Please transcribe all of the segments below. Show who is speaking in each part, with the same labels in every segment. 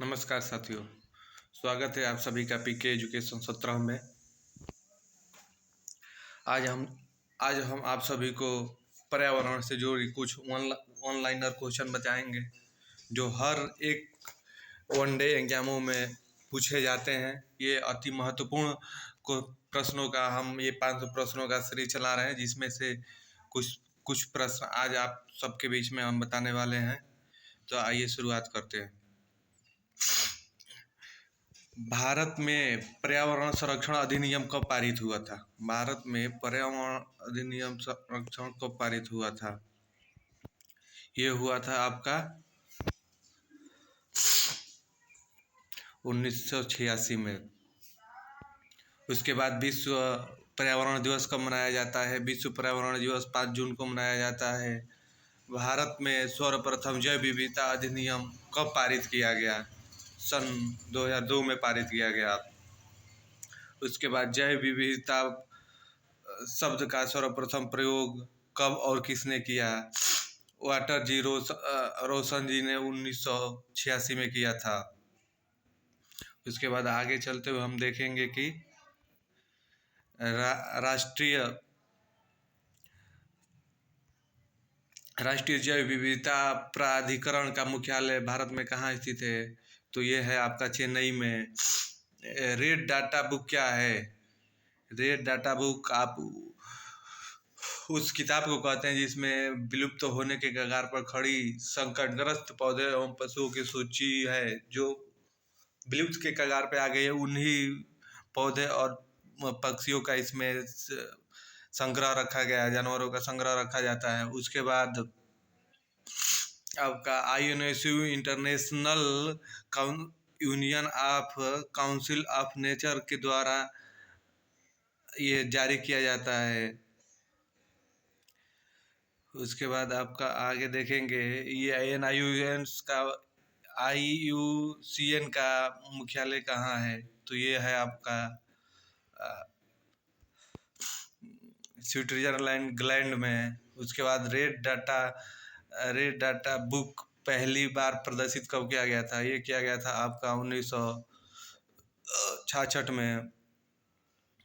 Speaker 1: नमस्कार साथियों, स्वागत है आप सभी का पीके एजुकेशन 17 में। आज हम आप सभी को पर्यावरण से जुड़ी कुछ ऑनलाइनर क्वेश्चन बताएंगे जो हर एक वनडे एग्जामों में पूछे जाते हैं। ये अति महत्वपूर्ण प्रश्नों का हम ये 500 प्रश्नों का सीरीज चला रहे हैं, जिसमें से कुछ कुछ प्रश्न आज आप सबके बीच में हम बताने वाले हैं। तो आइए शुरुआत करते हैं। भारत में पर्यावरण संरक्षण अधिनियम कब पारित हुआ था? भारत में पर्यावरण अधिनियम संरक्षण कब पारित हुआ था? ये हुआ था आपका 1986 में। उसके बाद विश्व पर्यावरण दिवस कब मनाया जाता है? विश्व पर्यावरण दिवस 5 जून को मनाया जाता है। भारत में सर्वप्रथम जैव विविधता अधिनियम कब पारित किया गया? सन 2002 में पारित किया गया। उसके बाद जैव विविधता शब्द का सर्वप्रथम प्रयोग कब और किसने किया? वाटर जी रोशन जी ने 1986 में किया था। उसके बाद आगे चलते हुए हम देखेंगे कि राष्ट्रीय जैव विविधता प्राधिकरण का मुख्यालय भारत में कहाँ स्थित है? तो ये है आपका चेन्नई में। रेड डाटा बुक क्या है? रेड डाटा बुक आप उस किताब को कहते हैं जिसमें विलुप्त होने के कगार पर खड़ी संकटग्रस्त पौधे एवं पशुओं की सूची है जो विलुप्त के कगार पे आ गई है। उन्हीं पौधे और पक्षियों का इसमें संग्रह रखा गया है, जानवरों का संग्रह रखा जाता है। उसके बाद आपका IUCN international union of council of nature के द्वारा ये जारी किया जाता है। उसके बाद आपका आगे देखेंगे ये IUCN का मुख्यालय कहाँ है? तो ये है आपका स्विट्जरलैंड ग्लैंड में। उसके बाद रेड डाटा बुक पहली बार प्रदर्शित कब किया गया था? ये किया गया था आपका 1966 में।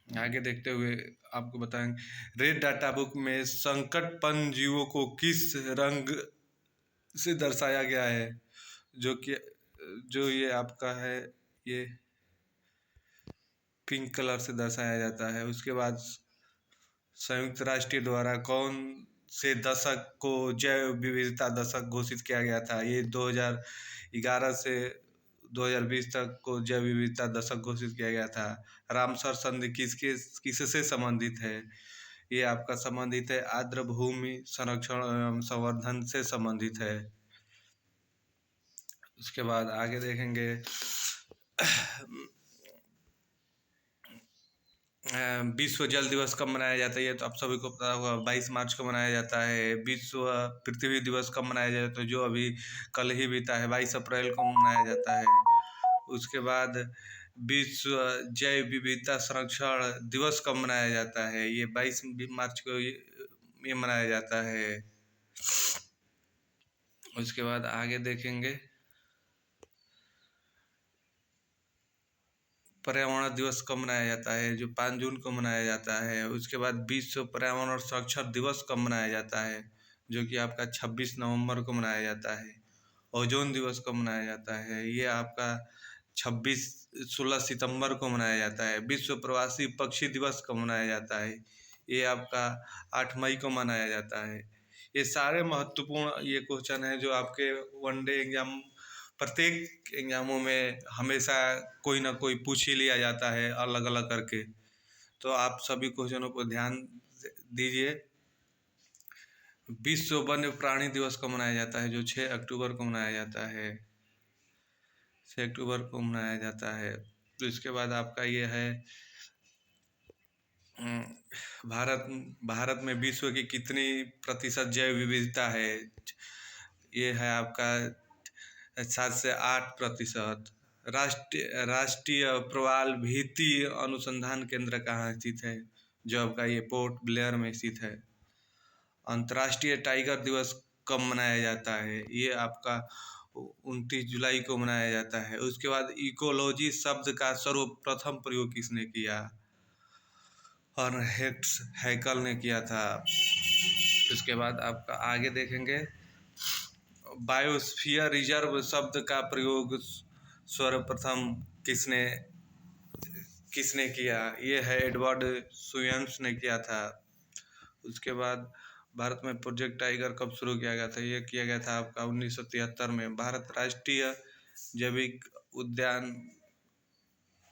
Speaker 1: आगे देखते हुए आपको बताएंगे रेड डाटा बुक में संकटपन्न जीवों को किस रंग से दर्शाया गया है? जो ये आपका है, ये पिंक कलर से दर्शाया जाता है। उसके बाद संयुक्त राष्ट्र द्वारा कौन से दशक को जैव विविधता दशक घोषित किया गया था? ये 2011 से 2020 तक को जैव विविधता दशक घोषित किया गया था। रामसर संधि किससे संबंधित है? ये आपका संबंधित है आर्द्र भूमि संरक्षण एवं संवर्धन से संबंधित है। उसके बाद आगे देखेंगे विश्व जल दिवस कब मनाया जाता है? ये तो आप सभी को पता होगा, 22 मार्च को मनाया जाता है। विश्व पृथ्वी दिवस कब मनाया जाता है? जो अभी कल ही बीता है, 22 अप्रैल को मनाया जाता है। उसके बाद विश्व जैव विविधता संरक्षण दिवस कब मनाया जाता है? ये 22 मार्च को ये मनाया जाता है। उसके बाद आगे देखेंगे पर्यावरण दिवस कब मनाया जाता है? जो 5 जून को मनाया जाता है। उसके बाद विश्व पर्यावरण संरक्षण दिवस कब मनाया जाता है? जो कि आपका 26 नवंबर को मनाया जाता है। ओजोन दिवस कब मनाया जाता है? ये आपका 16 सितंबर को मनाया जाता है। विश्व प्रवासी पक्षी दिवस कब मनाया जाता है? ये आपका 8 मई को मनाया जाता है। ये सारे महत्वपूर्ण ये क्वेश्चन है जो आपके वनडे एग्जाम प्रत्येक एग्जामों में हमेशा कोई ना कोई पूछ ही लिया जाता है अलग अलग करके। तो आप सभी क्वेश्चनों पर ध्यान दीजिए। विश्व वन्य प्राणी दिवस कब मनाया जाता है? जो 6 अक्टूबर को मनाया जाता है। 6 अक्टूबर को मनाया जाता है। तो इसके बाद आपका ये है भारत में विश्व की कितनी प्रतिशत जैव विविधता है? ये है आपका 7 से 8%। राष्ट्रीय प्रवाल भित्ति अनुसंधान केंद्र कहाँ स्थित है? जो आपका ये पोर्ट ब्लेयर में स्थित है। अंतर्राष्ट्रीय टाइगर दिवस कब मनाया जाता है? ये आपका 29 जुलाई को मनाया जाता है। उसके बाद इकोलॉजी शब्द का सर्वप्रथम प्रयोग किसने किया? अर्नस्ट हैकल ने किया था। उसके बाद आपका आगे देखेंगे, बायोस्फीयर रिजर्व शब्द का प्रयोग सर्वप्रथम किसने किसने किया? ये है एडवर्ड सुयम्स ने किया था। उसके बाद भारत में प्रोजेक्ट टाइगर कब शुरू किया गया था? ये किया गया था आपका 1973 में। भारत राष्ट्रीय जैविक उद्यान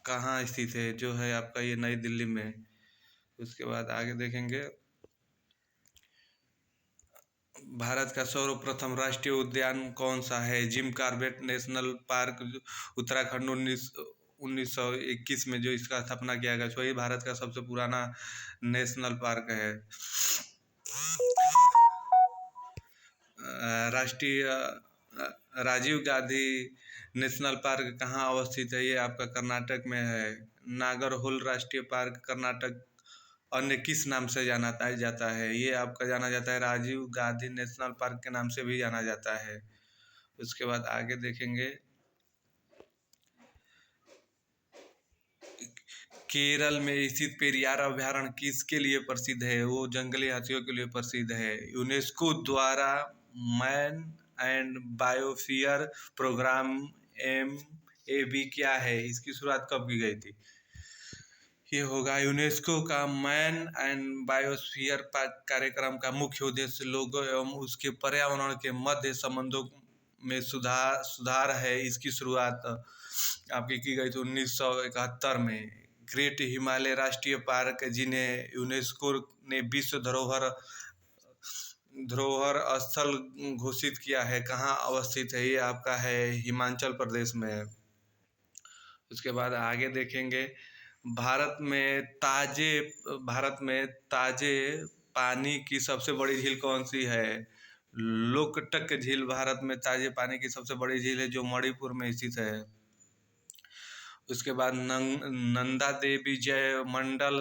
Speaker 1: कहाँ स्थित है? जो है आपका ये नई दिल्ली में। उसके बाद आगे देखेंगे, भारत का सर्वप्रथम राष्ट्रीय उद्यान कौन सा है? Jim Corbett national park Uttarakhand 1921 में जो इसका स्थापना किया गया, वही भारत का सबसे पुराना नेशनल पार्क है। राष्ट्रीय राजीव गांधी नेशनल पार्क कहाँ अवस्थित है? ये आपका कर्नाटक में है। नागरहोल राष्ट्रीय पार्क कर्नाटक अन्य किस नाम से जाना जाता है? ये आपका जाना जाता है राजीव गांधी नेशनल पार्क के नाम से भी जाना जाता है। उसके बाद आगे देखेंगे, केरल में स्थित पेरियार अभ्यारण्य किसके लिए प्रसिद्ध है? वो जंगली हाथियों के लिए प्रसिद्ध है। यूनेस्को द्वारा man and biosphere programme MAB क्या है? इसकी शुरुआत कब की गई थी? ये होगा यूनेस्को का मैन एंड बायोस्फीयर कार्यक्रम का मुख्य उद्देश्य लोगों एवं उसके पर्यावरण के मध्य संबंधों में सुधार है। इसकी शुरुआत आपकी की गई थी 1971 में। ग्रेट हिमालय राष्ट्रीय पार्क, जिन्हें यूनेस्को ने विश्व धरोहर स्थल घोषित किया है, कहाँ अवस्थित है? ये आपका है हिमाचल प्रदेश में। उसके बाद आगे देखेंगे, भारत में ताजे पानी की सबसे बड़ी झील कौन सी है? लोकटक झील भारत में ताजे पानी की सबसे बड़ी झील है, जो मणिपुर में स्थित है। उसके बाद नंदा देवी जय मंडल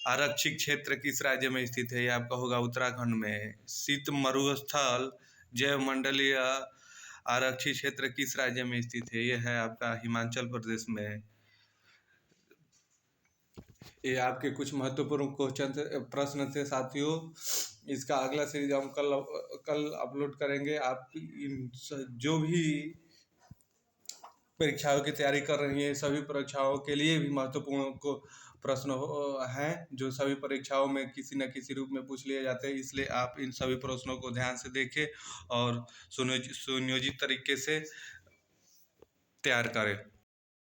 Speaker 1: आरक्षित क्षेत्र किस राज्य में स्थित है? ये आपका होगा उत्तराखंड में। शीत मरुस्थल जैव मंडलीय आरक्षित क्षेत्र किस राज्य में स्थित है? ये है आपका हिमाचल प्रदेश में। ये आपके कुछ महत्वपूर्ण प्रश्न थे साथियों। इसका अगला सीरीज हम कल अपलोड करेंगे। आप जो भी परीक्षाओं की तैयारी कर रही हैं, सभी परीक्षाओं के लिए भी महत्वपूर्ण प्रश्न हैं, जो सभी परीक्षाओं में किसी न किसी रूप में पूछ लिए जाते हैं। इसलिए आप इन सभी प्रश्नों को ध्यान से देखें और सुनियोजित तरीके से तैयार करें।